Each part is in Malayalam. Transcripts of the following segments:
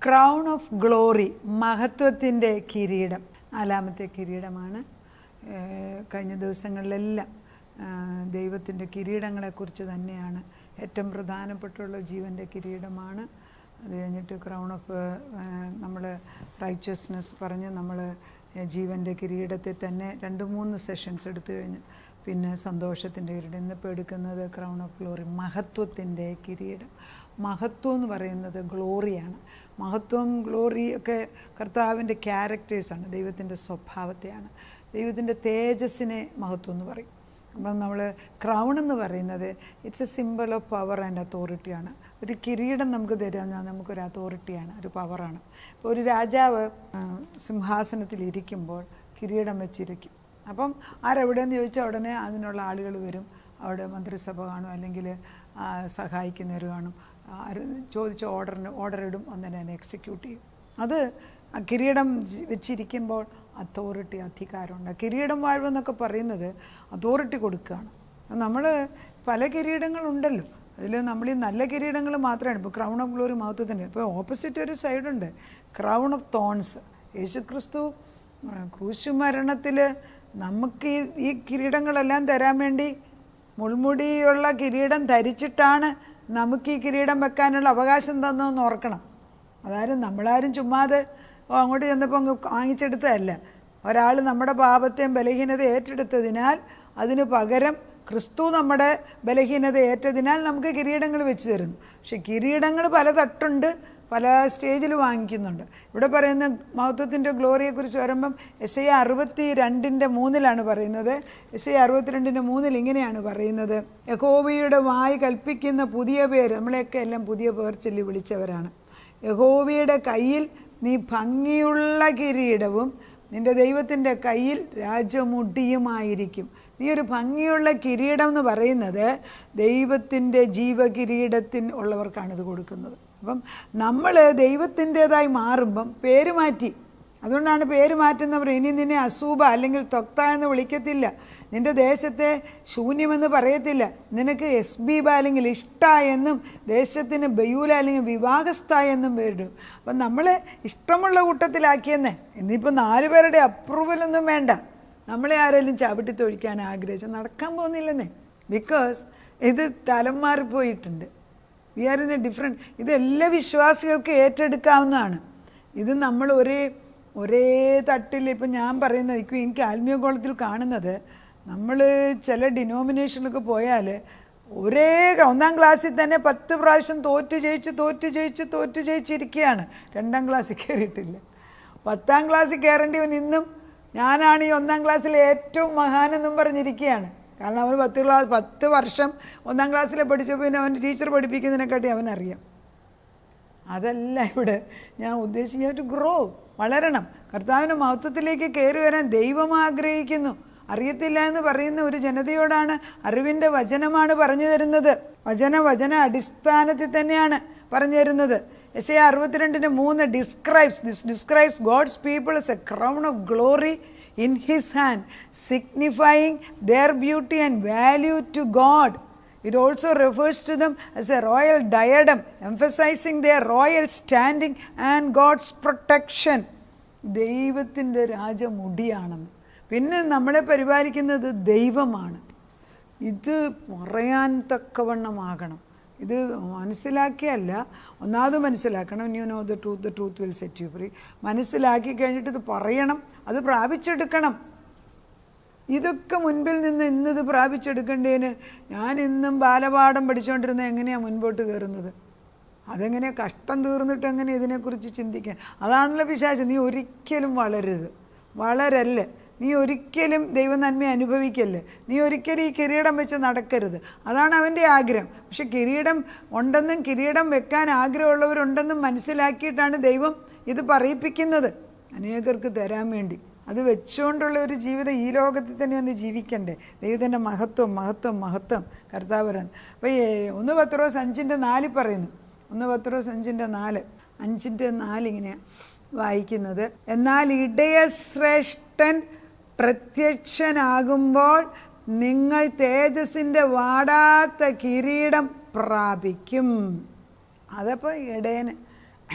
ക്രൗൺ ഓഫ് ഗ്ലോറി, മഹത്വത്തിൻ്റെ കിരീടം, 4ാമത്തെ കിരീടമാണ്. കഴിഞ്ഞ ദിവസങ്ങളിലെല്ലാം ദൈവത്തിൻ്റെ കിരീടങ്ങളെക്കുറിച്ച് തന്നെയാണ്. ഏറ്റവും പ്രധാനപ്പെട്ടുള്ള ജീവൻ്റെ കിരീടമാണ്. അത് കഴിഞ്ഞിട്ട് ക്രൗൺ ഓഫ് നമ്മൾ റൈച്ചസ്നെസ് പറഞ്ഞ് നമ്മൾ ജീവൻ്റെ കിരീടത്തെ തന്നെ 2-3 സെഷൻസ് എടുത്തു കഴിഞ്ഞ് പിന്നെ സന്തോഷത്തിൻ്റെ കിരീടം. ഇന്നിപ്പോൾ എടുക്കുന്നത് ക്രൗൺ ഓഫ് ഗ്ലോറി, മഹത്വത്തിൻ്റെ കിരീടം. മഹത്വം എന്ന് പറയുന്നത് ഗ്ലോറിയാണ്. മഹത്വം ഗ്ലോറി ഒക്കെ കർത്താവിൻ്റെ ക്യാരക്ടേഴ്സാണ്, ദൈവത്തിൻ്റെ സ്വഭാവത്തെയാണ്. ദൈവത്തിൻ്റെ തേജസ്സിനെ മഹത്വം എന്ന് പറയും. അപ്പം നമ്മൾ ക്രൗൺ എന്ന് പറയുന്നത് it's a simple of power and അതോറിറ്റിയാണ്. ഒരു കിരീടം നമുക്ക് തരാമെന്നാൽ നമുക്കൊരു അതോറിറ്റിയാണ്, ഒരു പവറാണ്. ഇപ്പോൾ ഒരു രാജാവ് സിംഹാസനത്തിലിരിക്കുമ്പോൾ കിരീടം വെച്ചിരിക്കും. അപ്പം ആരെവിടെയെന്ന് ചോദിച്ചാൽ ഉടനെ അതിനുള്ള ആളുകൾ വരും. അവിടെ മന്ത്രിസഭ കാണും, അല്ലെങ്കിൽ സഹായിക്കുന്നവർ കാണും. ചോദിച്ച ഓർഡർ ഇടും, ഒന്നിനെ എക്സിക്യൂട്ട് ചെയ്യും. അത് കിരീടം വെച്ചിരിക്കുമ്പോൾ അതോറിറ്റി, അധികാരമുണ്ട്. കിരീടം വാഴ്വെന്നൊക്കെ പറയുന്നത് അതോറിറ്റി കൊടുക്കുകയാണ്. നമ്മൾ പല കിരീടങ്ങളുണ്ടല്ലോ, അതിൽ നമ്മൾ ഈ നല്ല കിരീടങ്ങൾ മാത്രമാണ്. ഇപ്പോൾ ക്രൗൺ ഓഫ് ഗ്ലോറി മഹത്വത്തിൻ്റെ. ഇപ്പോൾ ഓപ്പോസിറ്റ് ഒരു സൈഡുണ്ട്, ക്രൗൺ ഓഫ് തോൺസ്. യേശുക്രിസ്തു ക്രൂശുമരണത്തിൽ നമുക്ക് ഈ കിരീടങ്ങളെല്ലാം തരാൻ വേണ്ടി മുൾമുടിയുള്ള കിരീടം ധരിച്ചിട്ടാണ് നമുക്ക് ഈ കിരീടം വെക്കാനുള്ള അവകാശം തന്നതെന്ന് ഓർക്കണം. അതായത് നമ്മളാരും ചുമ്മാതെ അങ്ങോട്ട് ചെന്നപ്പോൾ അങ്ങ് വാങ്ങിച്ചെടുത്തതല്ല. ഒരാൾ നമ്മുടെ പാപത്തെയും ബലഹീനത ഏറ്റെടുത്തതിനാൽ അതിന് പകരം ക്രിസ്തു നമ്മുടെ ബലഹീനത ഏറ്റതിനാൽ നമുക്ക് കിരീടങ്ങൾ വെച്ച് തരുന്നു. പക്ഷെ കിരീടങ്ങൾ പല തട്ടുണ്ട്, പല സ്റ്റേജിൽ വാങ്ങിക്കുന്നുണ്ട്. ഇവിടെ പറയുന്ന മഹത്വത്തിൻ്റെ ഗ്ലോറിയെക്കുറിച്ച് വരുമ്പം യെശയ്യാ 62:3 പറയുന്നത്. യെശയ്യാ 62:3 ഇങ്ങനെയാണ് പറയുന്നത്: യഹോവയുടെ വായ് കൽപ്പിക്കുന്ന പുതിയ പേര്. നമ്മളെയൊക്കെ എല്ലാം പുതിയ പേർ ചൊല്ലി വിളിച്ചവരാണ്. യഹോവയുടെ കയ്യിൽ നീ ഭംഗിയുള്ള കിരീടവും നിൻ്റെ ദൈവത്തിൻ്റെ കയ്യിൽ രാജമുടിയുമായിരിക്കും. നീ ഒരു ഭംഗിയുള്ള കിരീടം എന്ന് പറയുന്നത് ദൈവത്തിൻ്റെ ജീവകിരീടത്തിന് ഉള്ളവർക്കാണിത് കൊടുക്കുന്നത്. അപ്പം നമ്മൾ ദൈവത്തിൻ്റേതായി മാറുമ്പം പേര് മാറ്റി. അതുകൊണ്ടാണ് പേര് മാറ്റുന്നവർ ഇനി നിന്നെ അസൂബ അല്ലെങ്കിൽ തൊക്ത എന്ന് വിളിക്കത്തില്ല, നിൻ്റെ ദേശത്തെ ശൂന്യമെന്ന് പറയത്തില്ല, നിനക്ക് എസ്ബീബ അല്ലെങ്കിൽ ഇഷ്ട എന്നും ദേശത്തിന് ബയൂല അല്ലെങ്കിൽ വിവാഹസ്ഥ എന്നും പേരിടും. അപ്പം നമ്മളെ ഇഷ്ടമുള്ള കൂട്ടത്തിലാക്കിയെന്നേ. ഇന്നിപ്പോൾ 4 പേരുടെ അപ്രൂവലൊന്നും വേണ്ട. നമ്മളെ ആരെങ്കിലും ചവിട്ടി തൊഴിക്കാൻ ആഗ്രഹിച്ചാൽ നടക്കാൻ പോകുന്നില്ലെന്നേ. ബിക്കോസ് ഇത് തലം മാറിപ്പോയിട്ടുണ്ട്. We are in a different. ഇത് എല്ലാ വിശ്വാസികൾക്കും ഏറ്റെടുക്കാവുന്നതാണ്. ഇത് നമ്മൾ ഒരേ തട്ടിൽ ഇപ്പം ഞാൻ പറയുന്നത് എനിക്ക് ആത്മീയ കോളത്തിൽ കാണുന്നത്, നമ്മൾ ചില ഡിനോമിനേഷനിലൊക്കെ പോയാൽ 1 ക്ലാസ്സിൽ തന്നെ 10 പ്രാവശ്യം തോറ്റ് ജയിച്ചിരിക്കുകയാണ്. 2 ക്ലാസ്സിൽ കയറിയിട്ടില്ല. 10ാം ക്ലാസ്സിൽ കയറേണ്ടിവൻ ഇന്നും ഞാനാണ് ഈ 1 ക്ലാസ്സിൽ ഏറ്റവും മഹാനെന്നും പറഞ്ഞിരിക്കുകയാണ്. കാരണം അവൻ 10 വർഷം 1 ക്ലാസ്സിൽ പഠിച്ചപ്പോൾ പിന്നെ അവൻ ടീച്ചർ പഠിപ്പിക്കുന്നതിനെക്കാട്ടി അവനറിയാം. അതല്ല ഇവിടെ ഞാൻ ഉദ്ദേശിക്കുക. ടു ഗ്രോ, വളരണം, കർത്താവിൻ്റെ മഹത്വത്തിലേക്ക് കയറി വരാൻ ദൈവം ആഗ്രഹിക്കുന്നു. അറിയത്തില്ല എന്ന് പറയുന്ന ഒരു ജനതയോടാണ് അറിവിൻ്റെ വചനമാണ് പറഞ്ഞു തരുന്നത്. വചന അടിസ്ഥാനത്തിൽ തന്നെയാണ് പറഞ്ഞു തരുന്നത്. യെശയ്യാ 62:3 describes God's people as a crown of glory in his hand, signifying their beauty and value to God. It also refers to them as a royal diadem, emphasizing their royal standing and God's protection. ദൈവത്തിൻ്റെ രാജമുടിയാണെന്ന്. പിന്നെ നമ്മളെ പരിപാലിക്കുന്നത് ദൈവമാണ്. ഇത് പറയാൻ തക്കവണ്ണമാകണം. ഇത് മനസ്സിലാക്കിയല്ല, ഒന്നാമത് മനസ്സിലാക്കണം. You know the truth will set you free. മനസ്സിലാക്കി കഴിഞ്ഞിട്ട് ഇത് പറയണം, അത് പ്രാപിച്ചെടുക്കണം. ഇതൊക്കെ മുൻപിൽ നിന്ന് ഇന്നിത് പ്രാപിച്ചെടുക്കേണ്ടതിന് ഞാൻ ഇന്നും ബാലപാഠം പഠിച്ചുകൊണ്ടിരുന്നത് എങ്ങനെയാണ് മുൻപോട്ട് കയറുന്നത്? അതെങ്ങനെയാണ് കഷ്ടം തീർന്നിട്ട് എങ്ങനെ ഇതിനെക്കുറിച്ച് ചിന്തിക്കാൻ? അതാണല്ലോ പിശാച്. നീ ഒരിക്കലും വളരല്ലേ, നീ ഒരിക്കലും ദൈവനന്മ അനുഭവിക്കല്ലേ, നീ ഒരിക്കലും ഈ കിരീടം വെച്ച് നടക്കരുത്. അതാണ് അവൻ്റെ ആഗ്രഹം. പക്ഷെ കിരീടം ഉണ്ടെന്നും കിരീടം വെക്കാൻ ആഗ്രഹമുള്ളവരുണ്ടെന്നും മനസ്സിലാക്കിയിട്ടാണ് ദൈവം ഇത് പറയിപ്പിക്കുന്നത്, അനേകർക്ക് തരാൻ വേണ്ടി. അത് വെച്ചുകൊണ്ടുള്ള ഒരു ജീവിതം ഈ ലോകത്തിൽ തന്നെ ഒന്ന് ജീവിക്കണ്ടേ? ദൈവത്തിൻ്റെ മഹത്വം കർത്താവ് പറയുന്നു. അപ്പോൾ 1 പത്രോസ് 5:4 പറയുന്നു. 1 പത്രോസ് 5:4 ഇങ്ങനെയാണ് വായിക്കുന്നത്: എന്നാൽ ഇടയശ്രേഷ്ഠൻ പ്രത്യക്ഷനാകുമ്പോൾ നിങ്ങൾ തേജസ്സിൻ്റെ വാടാത്ത കിരീടം പ്രാപിക്കും. അതപ്പോൾ ഇടയന്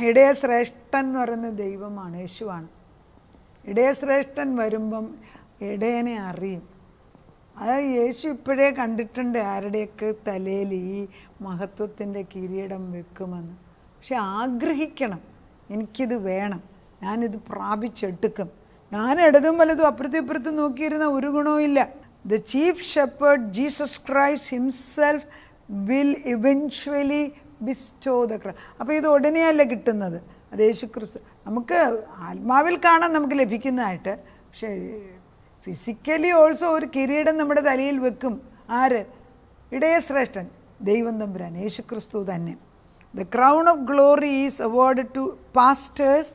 ഇടയശ്രേഷ്ഠൻ എന്ന് പറയുന്ന ദൈവമാണ്, യേശുവാണ്. ഇടയശ്രേഷ്ഠൻ വരുമ്പം ഇടയനെ അറിയും. അത് യേശു ഇപ്പോഴേ കണ്ടിട്ടുണ്ട് ആരുടെയൊക്കെ തലയിൽ ഈ മഹത്വത്തിൻ്റെ കിരീടം വെക്കുമെന്ന്. പക്ഷെ ആഗ്രഹിക്കണം, എനിക്കിത് വേണം, ഞാനിത് പ്രാപിച്ചെടുക്കും. ഞാൻ ഇടതും വലതും അപ്പുറത്തും ഇപ്പുറത്തും നോക്കിയിരുന്ന ഒരു ഗുണവും ഇല്ല. The chief shepherd Jesus Christ himself will eventually bestow the crown. അപ്പോൾ ഇത് ഉടനെയല്ല കിട്ടുന്നത്, അത് യേശു ക്രിസ്തു നമുക്ക് ആത്മാവിൽ കാണാൻ നമുക്ക് ലഭിക്കുന്നതായിട്ട്. പക്ഷേ ഫിസിക്കലി ഓൾസോ ഒരു കിരീടം നമ്മുടെ തലയിൽ വെക്കും. ആര്? ഇടയശ്രേഷ്ഠൻ, ദൈവം തമ്പുരാൻ, യേശു ക്രിസ്തു തന്നെ. The crown of glory is awarded to pastors,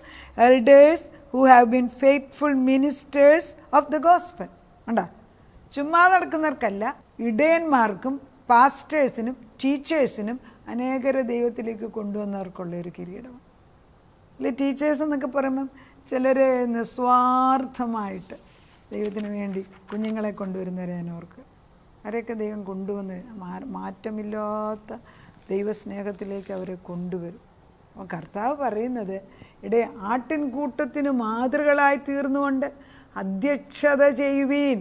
elders who have been faithful ministers of the gospel. കണ്ടാ, ചുമ്മാ നടക്കുന്നവർക്കല്ല, ഇടയന്മാർക്കും പാസ്റ്റേഴ്സിനും ടീച്ചേഴ്സിനും അനേകരെ ദൈവത്തിലേക്ക് കൊണ്ടുവന്നവർക്കുള്ള ഒരു കിരീടം. അല്ലെ, ടീച്ചേഴ്സ് എന്നൊക്കെ പറയുമ്പം ചിലർ നിസ്വാർത്ഥമായിട്ട് ദൈവത്തിന് വേണ്ടി കുഞ്ഞുങ്ങളെ കൊണ്ടുവരുന്നവരെ ഞാൻ ഓർക്ക്. അവരെയൊക്കെ ദൈവം കൊണ്ടുവന്ന് മാറ്റമില്ലാത്ത ദൈവസ്നേഹത്തിലേക്ക് അവരെ കൊണ്ടുവരും. അപ്പോൾ കർത്താവ് പറയുന്നത്, ആട്ടിൻകൂട്ടത്തിന് മാതൃകളായി തീർന്നുകൊണ്ട് അധ്യക്ഷത ചെയ്യുവീൻ.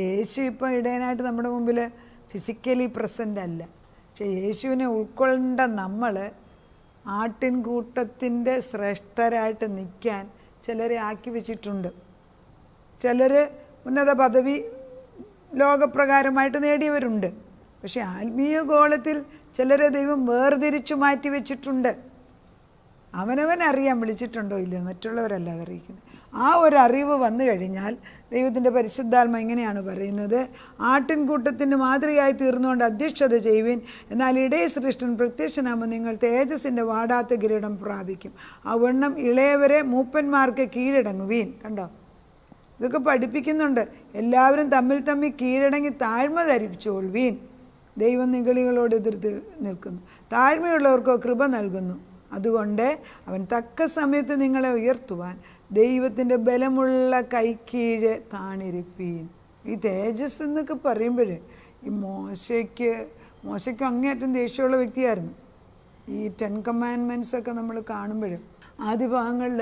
യേശു ഇപ്പം ഇടയനായിട്ട് നമ്മുടെ മുമ്പിൽ ഫിസിക്കലി പ്രസൻ്റ് അല്ല. പക്ഷേ യേശുവിനെ ഉൾക്കൊണ്ട നമ്മൾ ആട്ടിൻകൂട്ടത്തിൻ്റെ ശ്രേഷ്ഠരായിട്ട് നിൽക്കാൻ ചിലരെ ആക്കി വെച്ചിട്ടുണ്ട്. ചിലർ ഉന്നത പദവി ലോകപ്രകാരമായിട്ട് നേടിയവരുണ്ട്. പക്ഷെ ആത്മീയ ഗോളത്തിൽ ചിലരെ ദൈവം വേർതിരിച്ചു മാറ്റി വെച്ചിട്ടുണ്ട്. അവനവൻ അറിയാൻ വിളിച്ചിട്ടുണ്ടോ ഇല്ലയോ, മറ്റുള്ളവരല്ല അതറിയിക്കുന്നത്. ആ ഒരു അറിവ് വന്നു കഴിഞ്ഞാൽ ദൈവത്തിൻ്റെ പരിശുദ്ധാത്മ ഇങ്ങനെയാണ് പറയുന്നത്, ആട്ടിൻകൂട്ടത്തിന് മാതൃകയായി തീർന്നുകൊണ്ട് അധ്യക്ഷത ചെയ്യുവിൻ. എന്നാൽ ഇടയശ്രേഷ്ഠൻ പ്രത്യക്ഷനാകുമ്പോൾ നിങ്ങൾ തേജസ്സിൻ്റെ വാടാത്ത കിരീടം പ്രാപിക്കും. അവണ്ണം ഇളയവരെ മൂപ്പന്മാർക്ക് കീഴടങ്ങുവീൻ. കണ്ടോ, ഇതൊക്കെ പഠിപ്പിക്കുന്നുണ്ട്. എല്ലാവരും തമ്മിൽ തമ്മിൽ കീഴടങ്ങി താഴ്മ ധരിപ്പിച്ചുകൊള്ളുവീൻ. ദൈവം നിഗളികളോട് എതിർത്ത് നിൽക്കുന്നു, താഴ്മയുള്ളവർക്കോ കൃപ നൽകുന്നു. അതുകൊണ്ട് അവൻ തക്ക സമയത്ത് നിങ്ങളെ ഉയർത്തുവാൻ ദൈവത്തിൻ്റെ ബലമുള്ള കൈക്കീഴ് താണിരിപ്പീൻ. ഈ തേജസ് എന്നൊക്കെ പറയുമ്പോൾ ഈ മോശയ്ക്ക് അങ്ങേയറ്റം ദേഷ്യമുള്ള വ്യക്തിയായിരുന്നു. ഈ 10 Commandments ഒക്കെ നമ്മൾ കാണുമ്പോഴും ആദ്യ ഭാഗങ്ങളിൽ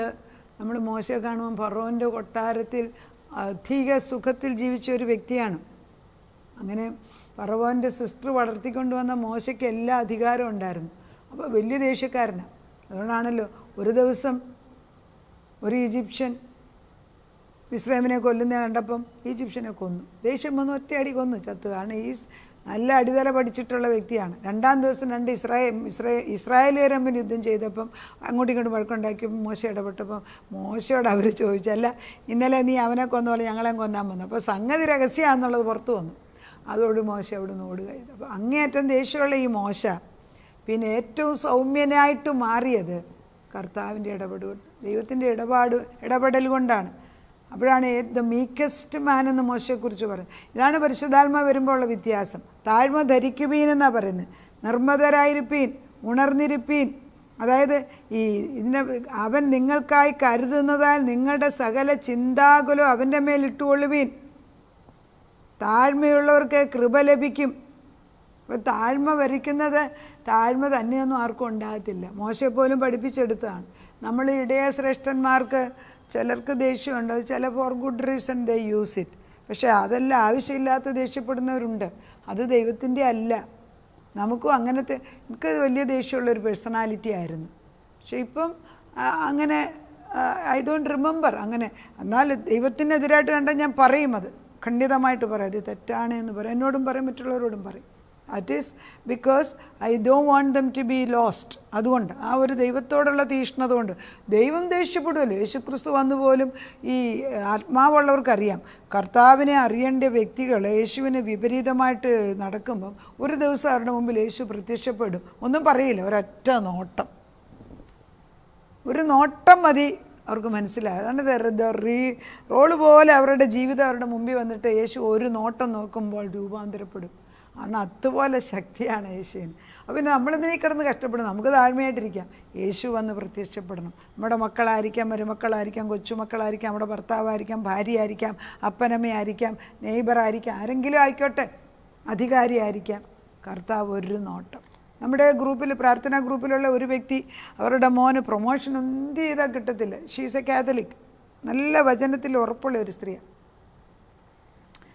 നമ്മൾ മോശയെ കാണുമ്പോൾ ഫറോൻ്റെ കൊട്ടാരത്തിൽ അധിക സുഖത്തിൽ ജീവിച്ച ഒരു വ്യക്തിയാണ്. അങ്ങനെ ഫറവോൻ്റെ സിസ്റ്റർ വളർത്തിക്കൊണ്ടുവന്ന മോശയ്ക്ക് എല്ലാ അധികാരവും ഉണ്ടായിരുന്നു. അപ്പോൾ വലിയ ദേഷ്യക്കാരനാണ്. അതുകൊണ്ടാണല്ലോ ഒരു ദിവസം ഒരു ഈജിപ്ഷ്യൻ മിസ്രൈമിനെ കൊല്ലുന്ന കണ്ടപ്പം ഈജിപ്ഷ്യനെ കൊന്നു. ദേഷ്യം വന്ന് ഒറ്റയടി കൊന്നു, ചത്തു. കാരണം ഈ നല്ല അടിതല പഠിച്ചിട്ടുള്ള വ്യക്തിയാണ്. രണ്ടാം ദിവസം 2 ഇസ്രായേലിയർ തമ്മിൽ യുദ്ധം ചെയ്തപ്പം അങ്ങോട്ടും ഇങ്ങോട്ടും വഴക്കുണ്ടാക്കിയപ്പോൾ മോശ ഇടപെട്ടപ്പം മോശയോട് അവർ ചോദിച്ചല്ല, ഇന്നലെ നീ അവനെ കൊന്ന പോലെ ഞങ്ങളെ കൊന്നാൻ വന്നു. അപ്പോൾ സംഗതി രഹസ്യമാണെന്നുള്ളത് പുറത്തു വന്നു. അതോട് മോശ അവിടെ നിന്ന് ഓടുക ചെയ്തു. അപ്പോൾ അങ്ങേയറ്റം ദേഷ്യമുള്ള ഈ മോശ പിന്നെ ഏറ്റവും സൗമ്യനായിട്ട് മാറിയത് കർത്താവിൻ്റെ ദൈവത്തിൻ്റെ ഇടപെടൽ കൊണ്ടാണ്. അപ്പോഴാണ് ദ മീക്കസ്റ്റ് മാൻ എന്ന് മോശയെക്കുറിച്ച് പറയുന്നത്. ഇതാണ് പരിശുദ്ധാത്മ വരുമ്പോൾ ഉള്ള വ്യത്യാസം. താഴ്മ ധരിക്കുവീൻ എന്നാണ് പറയുന്നത്. നിർമ്മതരായിരിപ്പീൻ, ഉണർന്നിരിപ്പീൻ. അതായത് അവൻ നിങ്ങൾക്കായി കരുതുന്നതാൽ നിങ്ങളുടെ സകല ചിന്താകുലം അവൻ്റെ മേൽ ഇട്ടുകൊള്ളുവീൻ. താഴ്മയുള്ളവർക്ക് കൃപ ലഭിക്കും. അപ്പോൾ താഴ്മ വരിക്കുന്നത് താഴ്മ തന്നെയൊന്നും ആർക്കും ഉണ്ടാകത്തില്ല. മോശയെപ്പോലും പഠിപ്പിച്ചെടുത്തതാണ്. നമ്മൾ ഇടയശ്രേഷ്ഠന്മാർക്ക് ചിലർക്ക് ദേഷ്യമുണ്ട്, അത് ചില four good reason they use it. പക്ഷേ അതെല്ലാം ആവശ്യമില്ലാത്ത ദേഷ്യപ്പെടുന്നവരുണ്ട്. അത് ദൈവത്തിൻ്റെ അല്ല. നമുക്കും അങ്ങനത്തെ, എനിക്ക് വലിയ ദേഷ്യമുള്ളൊരു പേഴ്സണാലിറ്റി ആയിരുന്നു. പക്ഷേ ഇപ്പം അങ്ങനെ ഐ ഡോണ്ട് റിമെമ്പർ അങ്ങനെ. എന്നാൽ ദൈവത്തിനെതിരായിട്ട് കണ്ടാൽ ഞാൻ പറയും, അത് ഖണ്ഡിതമായിട്ട് പറയും, അത് തെറ്റാണ് എന്ന് പറയും. എന്നോടും പറയും, മറ്റുള്ളവരോടും പറയും. That is because I don't want them to be lost. അതുകൊണ്ട് ആ ഒരു ദൈവത്തോടുള്ള തീഷ്ണത കൊണ്ട് ദൈവം ദേഷ്യപ്പെടുമല്ലോ. യേശുക്രിസ്തു വന്നു പോലും ഈ ആത്മാവുള്ളവർക്കറിയാം, കർത്താവിനെ അറിയേണ്ട വ്യക്തികൾ യേശുവിന് വിപരീതമായിട്ട് നടക്കുമ്പം ഒരു ദിവസം അവരുടെ മുമ്പിൽ യേശു പ്രത്യക്ഷപ്പെടും. ഒന്നും പറയില്ല, ഒരൊറ്റ നോട്ടം, ഒരു നോട്ടം മതി അവർക്ക് മനസ്സിലാകും. അതാണ് റോള് പോലെ അവരുടെ ജീവിതം അവരുടെ മുമ്പിൽ വന്നിട്ട് യേശു ഒരു നോട്ടം നോക്കുമ്പോൾ രൂപാന്തരപ്പെടും. കാരണം അതുപോലെ ശക്തിയാണ് യേശുവിന്. അപ്പോൾ പിന്നെ നമ്മളിതിനെ കിടന്ന് കഷ്ടപ്പെടും. നമുക്ക് താഴ്മയായിട്ടിരിക്കാം. യേശു വന്ന് പ്രത്യക്ഷപ്പെടണം. നമ്മുടെ മക്കളായിരിക്കാം, മരുമക്കളായിരിക്കാം, കൊച്ചുമക്കളായിരിക്കാം, നമ്മുടെ ഭർത്താവായിരിക്കാം, ഭാര്യയായിരിക്കാം, അപ്പനമ്മയായിരിക്കാം, നെയ്ബറായിരിക്കാം, ആരെങ്കിലും ആയിക്കോട്ടെ, അധികാരിയായിരിക്കാം. കർത്താവ് ഒരു നോട്ടം, നമ്മുടെ ഗ്രൂപ്പിൽ, പ്രാർത്ഥനാ ഗ്രൂപ്പിലുള്ള ഒരു വ്യക്തി, അവരുടെ മോന് പ്രൊമോഷൻ എന്ത് ചെയ്താൽ കിട്ടത്തില്ല. ഷീസ് എ കാത്തലിക്, നല്ല വചനത്തിൽ ഉറപ്പുള്ള ഒരു സ്ത്രീയാണ്.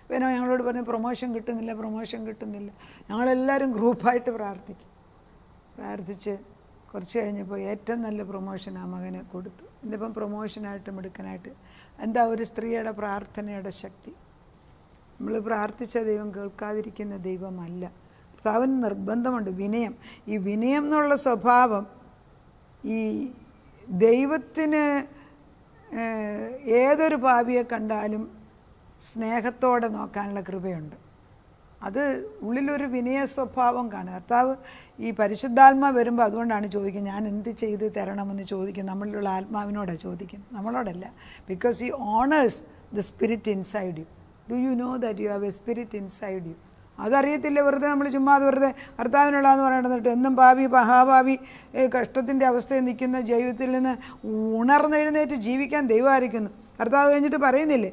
പിന്നെ ഞങ്ങളോട് പറഞ്ഞു പ്രൊമോഷൻ കിട്ടുന്നില്ല. ഞങ്ങളെല്ലാവരും ഗ്രൂപ്പായിട്ട് പ്രാർത്ഥിച്ച് കുറച്ച് കഴിഞ്ഞപ്പോൾ ഏറ്റവും നല്ല പ്രൊമോഷൻ ആ മകന് കൊടുത്തു. ഇന്നിപ്പം പ്രൊമോഷനായിട്ട് മിടുക്കനായിട്ട്. എന്താ ഒരു സ്ത്രീയുടെ പ്രാർത്ഥനയുടെ ശക്തി! നമ്മൾ പ്രാർത്ഥിച്ച ദൈവം കേൾക്കാതിരിക്കുന്ന ദൈവമല്ല. കർത്താവിന് നിർബന്ധമുണ്ട് വിനയം. ഈ വിനയം എന്നുള്ള സ്വഭാവം ഈ ദൈവത്തിന് ഏതൊരു പാപിയെ കണ്ടാലും സ്നേഹത്തോടെ നോക്കാനുള്ള കൃപയുണ്ട്. അത് ഉള്ളിലൊരു വിനയ സ്വഭാവം കാണുക. കർത്താവ് ഈ പരിശുദ്ധാത്മാ വരുമ്പോൾ അതുകൊണ്ടാണ് ചോദിക്കുന്നത്, ഞാൻ എന്ത് ചെയ്ത് തരണമെന്ന് ചോദിക്കുന്നത്. നമ്മളിലുള്ള ആത്മാവിനോടാണ് ചോദിക്കുന്നത്, നമ്മളോടല്ല. Because he honours the spirit inside you. Do you know that you have a spirit inside you? അതറിയത്തില്ല. വെറുതെ നമ്മൾ ചുമ്മാ വെറുതെ കർത്താവിനുള്ളതെന്ന് പറയണമെന്നിട്ട് എന്നും മഹാഭാവി കഷ്ടത്തിൻ്റെ അവസ്ഥയിൽ നിൽക്കുന്ന ജീവിതത്തിൽ നിന്ന് ഉണർന്നെഴുന്നേറ്റ് ജീവിക്കാൻ ദൈവമായിരിക്കുന്നു. കർത്താവ് കഴിഞ്ഞിട്ട് പറയുന്നില്ലേ,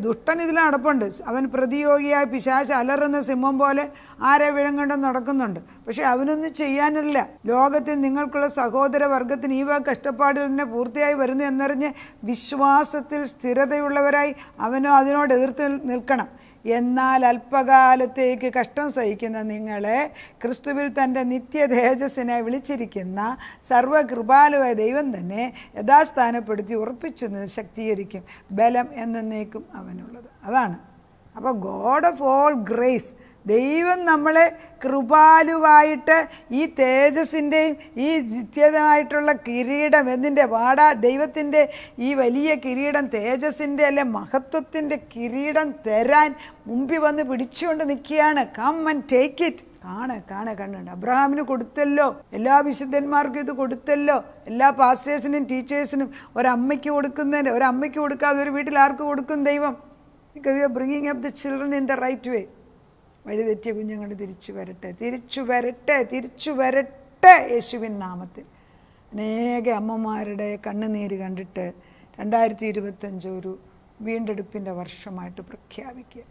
ദുഷ്ടൻ ഇതിൽ നടപ്പുണ്ട്, അവൻ പ്രതിയോഗിയായ പിശാച് അലറുന്ന സിംഹം പോലെ ആരെ വിഴങ്ങണ്ടെന്ന് നടക്കുന്നുണ്ട്, പക്ഷെ അവനൊന്നും ചെയ്യാനില്ല. ലോകത്തിൽ നിങ്ങൾക്കുള്ള സഹോദര വർഗത്തിന് ഈ വക കഷ്ടപ്പാടിൽ തന്നെ പൂർത്തിയായി വരുന്നു എന്നറിഞ്ഞ് വിശ്വാസത്തിൽ സ്ഥിരതയുള്ളവരായി അവനോ അതിനോട് എതിർത്ത് നിൽക്കണം. എന്നാൽ അല്പകാലത്തേക്ക് കഷ്ടം സഹിക്കുന്ന നിങ്ങളെ ക്രിസ്തുവിൽ തൻ്റെ നിത്യ തേജസ്സിനെ വിളിച്ചിരിക്കുന്ന സർവകൃപാലുവായ ദൈവം തന്നെ യഥാസ്ഥാനപ്പെടുത്തി ഉറപ്പിച്ചു ശക്തീകരിക്കും. ബലം എന്നേക്കും അവനുള്ളത്. അതാണ്. അപ്പോൾ ഗോഡ് ഓഫ് ഓൾ ഗ്രേസ്, ദൈവം നമ്മളെ കൃപാലുവായിട്ട് ഈ തേജസ്സിൻ്റെയും ഈ നിത്യമായിട്ടുള്ള കിരീടം എന്തിൻ്റെ ദൈവത്തിൻ്റെ ഈ വലിയ കിരീടം, തേജസ്സിൻ്റെ അല്ലെ മഹത്വത്തിൻ്റെ കിരീടം തരാൻ മുമ്പിൽ വന്ന് പിടിച്ചുകൊണ്ട് നിൽക്കുകയാണ്. Come and take it. കണ്ണുണ്ട്. അബ്രഹാമിന് കൊടുത്തല്ലോ, എല്ലാ വിശുദ്ധന്മാർക്കും ഇത് കൊടുത്തല്ലോ, എല്ലാ പാസ്റ്റേഴ്സിനും ടീച്ചേഴ്സിനും. ഒരമ്മയ്ക്ക് കൊടുക്കുന്നതിന്, ഒരമ്മയ്ക്ക് കൊടുക്കാതെ ഒരു വീട്ടിൽ ആർക്ക് കൊടുക്കും ദൈവം? Because you are bringing up the children in the right way. വഴിതെറ്റിയ കുഞ്ഞുങ്ങൾ തിരിച്ചു വരട്ടെ യേശുവിൻ നാമത്തിൽ. അനേക അമ്മമാരുടെ കണ്ണുനീര് കണ്ടിട്ട് 2025 ഒരു വീണ്ടെടുപ്പിൻ്റെ വർഷമായിട്ട് പ്രഖ്യാപിക്കുക.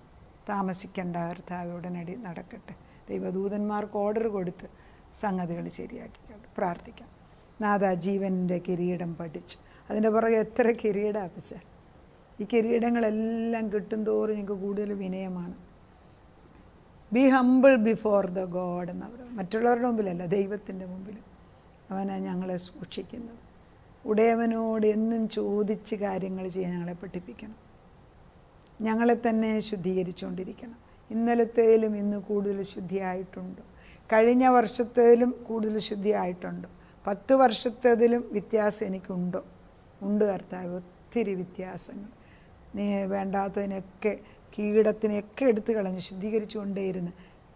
താമസിക്കേണ്ട കർത്താവ് ഉടനടി നടക്കട്ടെ. ദൈവദൂതന്മാർക്ക് ഓർഡർ കൊടുത്ത് സംഗതികൾ ശരിയാക്കിക്കൊണ്ട് പ്രാർത്ഥിക്കാം. നാഥാ, ജീവൻ്റെ കിരീടം പഠിച്ചു. അതിൻ്റെ പുറകെ എത്ര കിരീടം ഈ കിരീടങ്ങളെല്ലാം കിട്ടും തോറും ഞങ്ങൾക്ക് കൂടുതൽ വിനയമാണ്. Be humble before the God എന്ന് പറയുന്നത്. മറ്റുള്ളവരുടെ മുമ്പിലല്ല, ദൈവത്തിൻ്റെ മുമ്പിൽ. അവനാണ് ഞങ്ങളെ സൂക്ഷിക്കുന്നത്. ഉടയവനോട് എന്നും ചോദിച്ച് കാര്യങ്ങൾ ചെയ്യാൻ ഞങ്ങളെ പഠിപ്പിക്കണം. ഞങ്ങളെ തന്നെ ശുദ്ധീകരിച്ചുകൊണ്ടിരിക്കണം. ഇന്നലത്തേലും ഇന്ന് കൂടുതൽ ശുദ്ധിയായിട്ടുണ്ട്. കഴിഞ്ഞ വർഷത്തേലും കൂടുതൽ ശുദ്ധിയായിട്ടുണ്ട്. 10 വർഷത്തേതിലും വ്യത്യാസം എനിക്കുണ്ടോ? ഉണ്ട് കർത്താവ്, ഒത്തിരി വ്യത്യാസങ്ങൾ. നീ വേണ്ടാത്തതിനൊക്കെ, കീടത്തിനെയൊക്കെ എടുത്തു കളഞ്ഞ് ശുദ്ധീകരിച്ചു കൊണ്ടേയിരുന്ന്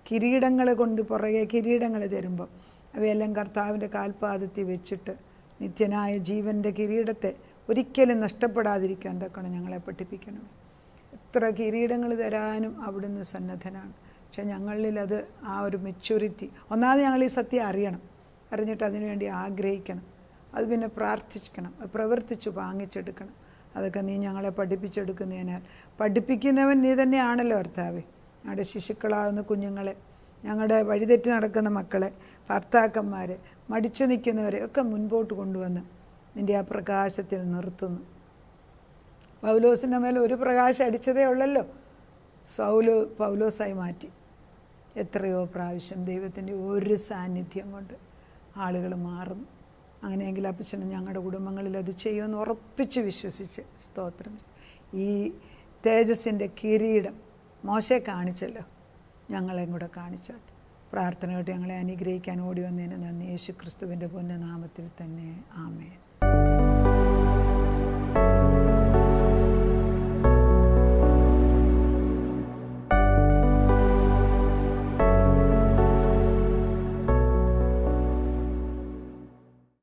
കിരീടങ്ങൾ കൊണ്ട് പുറകെ കിരീടങ്ങൾ തരുമ്പം അവയെല്ലാം കർത്താവിൻ്റെ കാൽപാദത്തിൽ വെച്ചിട്ട് നിത്യനായ ജീവൻ്റെ കിരീടത്തെ ഒരിക്കലും നഷ്ടപ്പെടാതിരിക്കാൻ തക്കണം ഞങ്ങളെ പഠിപ്പിക്കണം. എത്ര കിരീടങ്ങൾ തരാനും അവിടുന്ന് സന്നദ്ധനാണ്. പക്ഷെ ഞങ്ങളിലത് ആ ഒരു മെച്യൂരിറ്റി, ഒന്നാമത് ഞങ്ങൾ ഈ സത്യം അറിഞ്ഞിട്ട് അതിനുവേണ്ടി ആഗ്രഹിക്കണം. അത് പിന്നെ പ്രാർത്ഥിക്കണം, അത് പ്രവർത്തിച്ചു പാങ്ങിച്ചെടുക്കണം. അതൊക്കെ നീ ഞങ്ങളെ പഠിപ്പിച്ചെടുക്കുന്നതിനാൽ, പഠിപ്പിക്കുന്നവൻ നീ തന്നെയാണല്ലോ കർത്താവേ. ഞങ്ങളുടെ ശിശുക്കളാകുന്ന കുഞ്ഞുങ്ങളെ, ഞങ്ങളുടെ വഴിതെറ്റി നടക്കുന്ന മക്കളെ, ഭർത്താക്കന്മാരെ, മടിച്ചു നിൽക്കുന്നവരെ ഒക്കെ മുൻപോട്ട് കൊണ്ടുവന്ന് നിൻ്റെ ആ പ്രകാശത്തിൽ നിർത്തുന്നു. പൗലോസിൻ്റെ മേൽ ഒരു പ്രകാശം അടിച്ചതേ ഉള്ളല്ലോ, പൗലോസായി മാറ്റി. എത്രയോ പ്രാവശ്യം ദൈവത്തിൻ്റെ ഒരു സാന്നിധ്യം കൊണ്ട് ആളുകൾ മാറുന്നു. അങ്ങനെയെങ്കിൽ അപ്പച്ചനും ഞങ്ങളുടെ കുടുംബങ്ങളിൽ അത് ചെയ്യുമെന്ന് ഉറപ്പിച്ച് വിശ്വസിച്ച് സ്തോത്രം. ഈ തേജസ്സിൻ്റെ കിരീടം മോശെ കാണിച്ചല്ലോ, ഞങ്ങളെയും കൂടെ കാണിച്ചാട്ടെ. പ്രാർത്ഥനയോട്ട് ഞങ്ങളെ അനുഗ്രഹിക്കാൻ ഓടി വന്നതിന് നന്ദി. യേശു ക്രിസ്തുവിൻ്റെ പൊന്ന നാമത്തിൽ തന്നെ ആമേൻ.